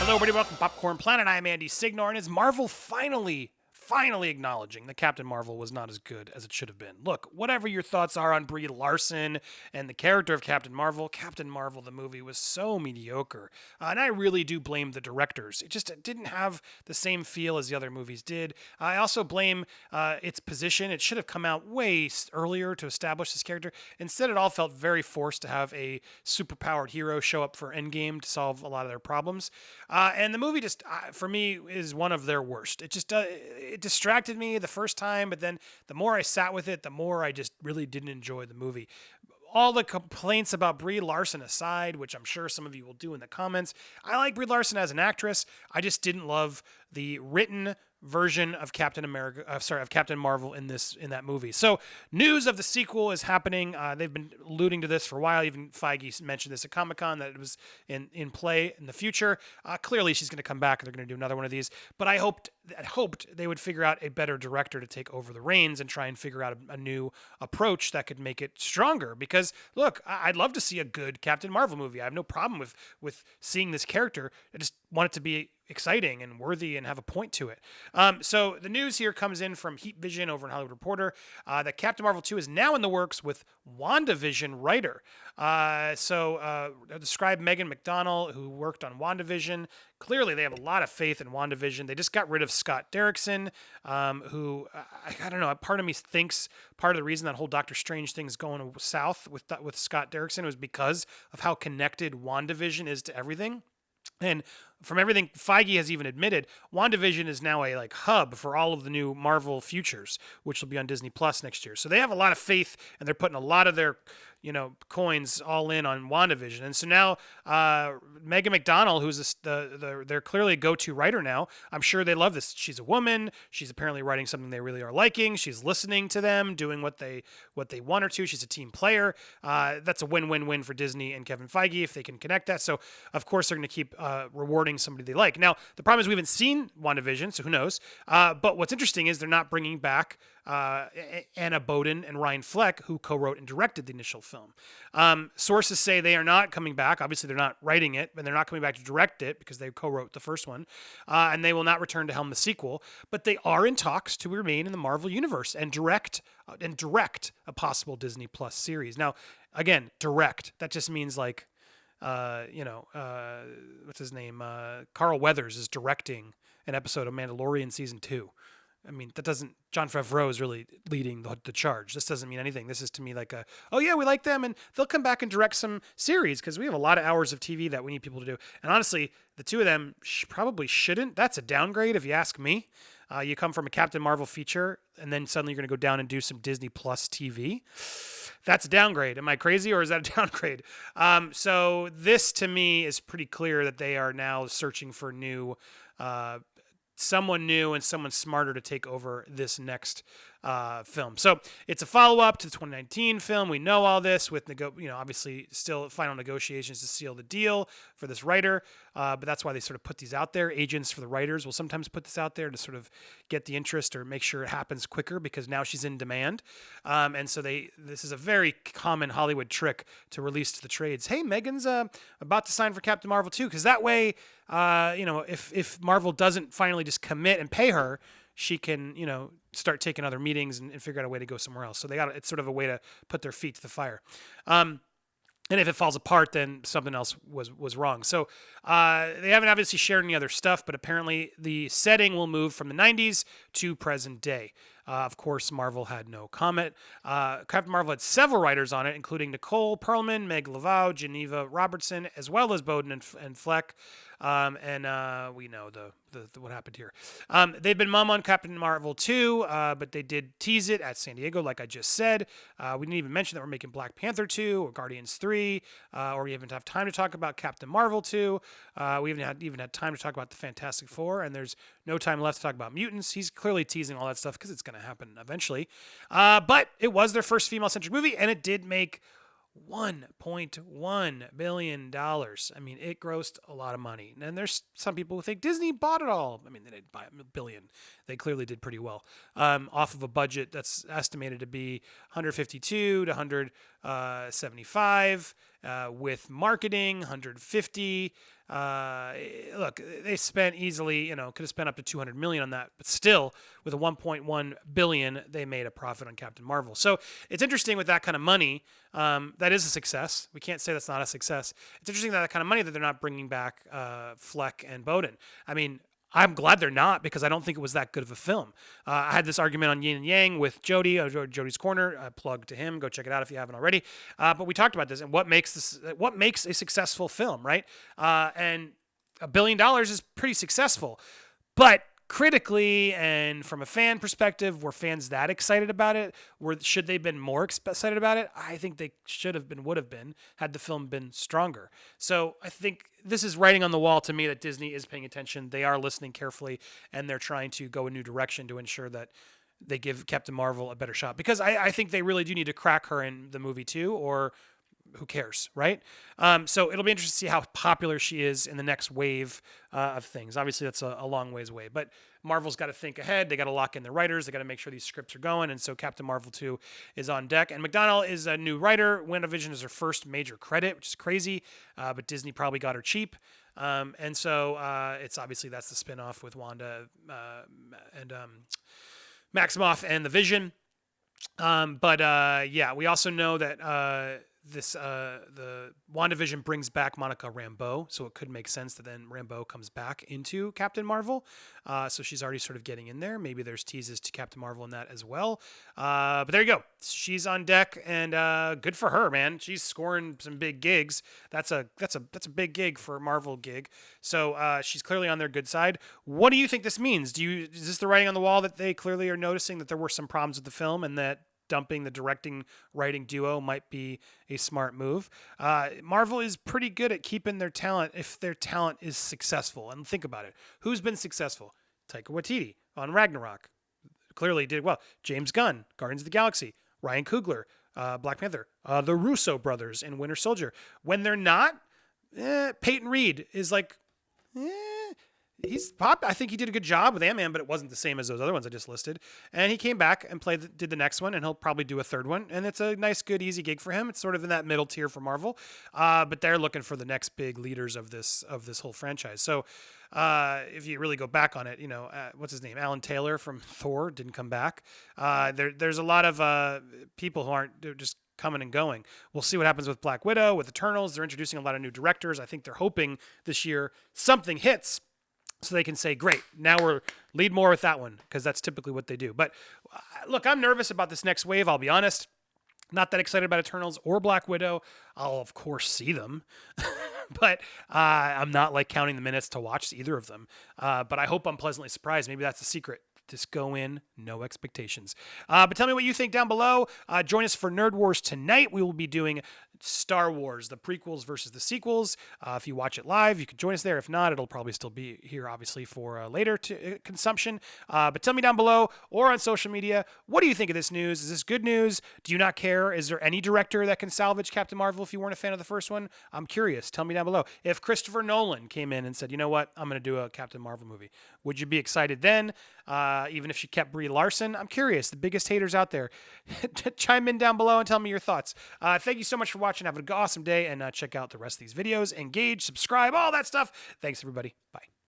Hello, everybody. Welcome to Popcorn Planet. I'm Andy Signor, and is Marvel finally acknowledging that Captain Marvel was not as good as it should have been. Look, whatever your thoughts are on Brie Larson and the character of Captain Marvel, the movie was so mediocre. And I really do blame the directors. It just didn't have the same feel as the other movies did. I also blame its position. It should have come out way earlier to establish this character. Instead, it all felt very forced to have a superpowered hero show up for Endgame to solve a lot of their problems. And the movie just, for me, is one of their worst. It just it distracted me the first time, but then the more I sat with it, the more I just really didn't enjoy the movie. All the complaints about Brie Larson aside, which I'm sure some of you will do in the comments, I like Brie Larson as an actress. I just didn't love the written version of Captain Marvel in that movie. So news of the sequel is happening. They've been alluding to this for a while. Even Feige mentioned this at Comic-Con that it was in play in the future. Clearly she's going to come back and they're going to do another one of these. But I hoped they would figure out a better director to take over the reins and try and figure out a new approach that could make it stronger. Because look, I'd love to see a good Captain Marvel movie. I have no problem with seeing this character. I just want it to be exciting and worthy and have a point to it. So the news here comes in from Heat Vision over in Hollywood Reporter that Captain Marvel 2 is now in the works with WandaVision writer. The scribe Megan McDonnell, who worked on WandaVision, clearly they have a lot of faith in WandaVision. They just got rid of Scott Derrickson, who, I don't know, part of me thinks part of the reason that whole Doctor Strange thing is going south with Scott Derrickson was because of how connected WandaVision is to everything. And from everything Feige has even admitted, WandaVision is now a hub for all of the new Marvel futures, which will be on Disney Plus next year. So they have a lot of faith, and they're putting a lot of their coins all in on WandaVision. And so now Megan McDonnell, who's they're clearly a go-to writer now, I'm sure they love this. She's a woman. She's apparently writing something they really are liking. She's listening to them, doing what they want her to. She's a team player. That's a win-win-win for Disney and Kevin Feige if they can connect that. So, of course, they're going to keep rewarding somebody they like. Now, the problem is we haven't seen WandaVision, so who knows? But what's interesting is they're not bringing back Anna Boden and Ryan Fleck, who co-wrote and directed the initial film. Sources say they are not coming back. Obviously, they're not writing it, and they're not coming back to direct it because they co-wrote the first one. And they will not return to helm the sequel. But they are in talks to remain in the Marvel Universe and direct a possible Disney Plus series. Now, again, direct. That just means what's his name? Carl Weathers is directing an episode of Mandalorian season 2. I mean, Jon Favreau is really leading the charge. This doesn't mean anything. This is to me like oh yeah, we like them and they'll come back and direct some series because we have a lot of hours of TV that we need people to do. And honestly, the two of them probably shouldn't. That's a downgrade if you ask me. You come from a Captain Marvel feature and then suddenly you're going to go down and do some Disney Plus TV. That's a downgrade. Am I crazy or is that a downgrade? So this to me is pretty clear that they are now searching for someone new and someone smarter to take over this next film. So it's a follow-up to the 2019 film. We know all this with, obviously still final negotiations to seal the deal for this writer. But that's why they sort of put these out there. Agents for the writers will sometimes put this out there to sort of get the interest or make sure it happens quicker because now she's in demand. And so this is a very common Hollywood trick to release to the trades. Hey, Megan's about to sign for Captain Marvel 2 because that way, if Marvel doesn't finally just commit and pay her, she can, start taking other meetings and figure out a way to go somewhere else. So it's sort of a way to put their feet to the fire. And if it falls apart, then something else was wrong. So they haven't obviously shared any other stuff, but apparently the setting will move from the 90s to present day. Of course, Marvel had no comment. Captain Marvel had several writers on it, including Nicole Perlman, Meg Lavau, Geneva Robertson, as well as Boden and Fleck. We know what happened here. They've been mum on Captain Marvel 2, but they did tease it at San Diego, like I just said. We didn't even mention that we're making Black Panther 2 or Guardians 3, or we haven't had time to talk about Captain Marvel 2. We haven't even had time to talk about the Fantastic Four, and there's no time left to talk about mutants. He's clearly teasing all that stuff because it's going to happen eventually. But it was their first female-centric movie, and it did make $1.1 billion. I mean, it grossed a lot of money. And there's some people who think Disney bought it all. I mean, they didn't buy $1 billion. They clearly did pretty well. Off of a budget that's estimated to be 152 to 175. with marketing, 150. Look, they spent easily, could have spent up to 200 million on that, but still, with a 1.1 billion, they made a profit on Captain Marvel. So it's interesting with that kind of money. That is a success. We can't say that's not a success. It's interesting that kind of money that they're not bringing back Fleck and Boden. I mean, I'm glad they're not, because I don't think it was that good of a film. I had this argument on Yin and Yang with Jody, Jody's Corner. Plug to him. Go check it out if you haven't already. But we talked about this and what makes a successful film, right? And $1 billion is pretty successful, but critically and from a fan perspective, were fans that excited about it? Should they have been more excited about it? I think they would have been, had the film been stronger. So I think this is writing on the wall to me that Disney is paying attention. They are listening carefully, and they're trying to go a new direction to ensure that they give Captain Marvel a better shot. Because I think they really do need to crack her in the movie too, or who cares, right? So it'll be interesting to see how popular she is in the next wave of things. Obviously, that's a long ways away, but Marvel's got to think ahead. They got to lock in their writers. They got to make sure these scripts are going, and so Captain Marvel 2 is on deck. And McDonnell is a new writer. WandaVision is her first major credit, which is crazy, but Disney probably got her cheap. And so it's obviously that's the spinoff with Wanda and Maximoff and the Vision. But we also know that the WandaVision brings back Monica Rambeau, so it could make sense that then Rambeau comes back into Captain Marvel. So she's already sort of getting in there. Maybe there's teases to Captain Marvel in that as well. But there you go. She's on deck, and good for her, man. She's scoring some big gigs. That's a big gig for a Marvel gig. So she's clearly on their good side. What do you think this means? Is this the writing on the wall that they clearly are noticing that there were some problems with the film and that dumping the directing writing duo might be a smart move? Marvel is pretty good at keeping their talent if their talent is successful. And think about it. Who's been successful? Taika Waititi on Ragnarok. Clearly did well. James Gunn, Guardians of the Galaxy. Ryan Coogler, Black Panther. The Russo brothers in Winter Soldier. When they're not, Peyton Reed is like, he's pop. I think he did a good job with Ant-Man, but it wasn't the same as those other ones I just listed. And he came back and did the next one, and he'll probably do a third one. And it's a nice, good, easy gig for him. It's sort of in that middle tier for Marvel, but they're looking for the next big leaders of this whole franchise. So if you really go back on it, what's his name? Alan Taylor from Thor didn't come back. There's a lot of people who they're just coming and going. We'll see what happens with Black Widow, with Eternals. They're introducing a lot of new directors. I think they're hoping this year something hits, so they can say, great, now we're lead more with that one, because that's typically what they do. But look, I'm nervous about this next wave, I'll be honest. Not that excited about Eternals or Black Widow. I'll, of course, see them. But I'm not counting the minutes to watch either of them. But I hope I'm pleasantly surprised. Maybe that's the secret. Just go in, no expectations. But tell me what you think down below. Join us for Nerd Wars tonight. We will be doing Star Wars, the prequels versus the sequels. If you watch it live, you can join us there. If not, it'll probably still be here, obviously, for later consumption. But tell me down below or on social media, what do you think of this news? Is this good news? Do you not care? Is there any director that can salvage Captain Marvel if you weren't a fan of the first one? I'm curious. Tell me down below. If Christopher Nolan came in and said, you know what, I'm going to do a Captain Marvel movie, would you be excited then? Even if she kept Brie Larson? I'm curious. The biggest haters out there. Chime in down below and tell me your thoughts. Thank you so much for watching. Have an awesome day, and check out the rest of these videos. Engage, subscribe, all that stuff. Thanks, everybody. Bye.